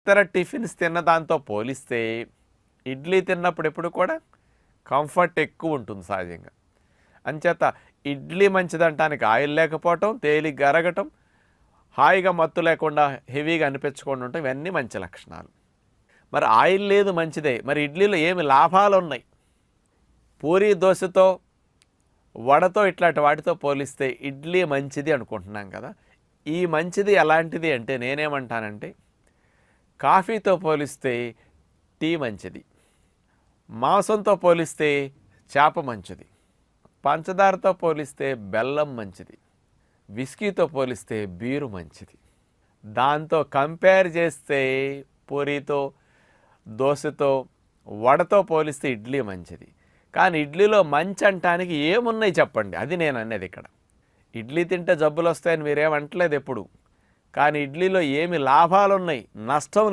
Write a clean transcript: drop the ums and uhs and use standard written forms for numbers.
ఇతర టిఫిన్స్ తిన్న దాంతో పోలిస్తే ఇడ్లీ తిన్నప్పుడు ఎప్పుడు కూడా కంఫర్ట్ ఎక్కువ ఉంటుంది సహజంగా. అంచేత ఇడ్లీ మంచిదంటానికి ఆయిల్ లేకపోవటం, తేలిగ్గా అరగటం, హాయిగా మత్తు లేకుండా హెవీగా అనిపించకుండా ఉండటం ఇవన్నీ మంచి లక్షణాలు. మరి ఆయిల్ లేదు మంచిదే, మరి ఇడ్లీలో ఏమి లాభాలు ఉన్నాయి? పూరీ దోశతో, వడతో ఇట్లాంటి వాటితో పోలిస్తే ఇడ్లీ మంచిది అనుకుంటున్నాం కదా. ఈ మంచిది ఎలాంటిది అంటే నేనేమంటానంటే, కాఫీతో పోలిస్తే టీ మంచిది, మాంసంతో పోలిస్తే చేప మంచిది, పంచదారతో పోలిస్తే బెల్లం మంచిది, విస్కీతో పోలిస్తే బీరు మంచిది. దాంతో కంపేర్ చేస్తే పూరీతో, దోశతో, వడతో పోలిస్తే ఇడ్లీ మంచిది. కానీ ఇడ్లీలో మంచి అంటానికి ఏమున్నాయి చెప్పండి? అది నేను అనేది ఇక్కడ. ఇడ్లీ తింటే జబ్బులు వస్తాయని మీరేమంటలేదు ఎప్పుడు. కానీ ఇడ్లీలో ఏమి లాభాలు ఉన్నాయి, నష్టం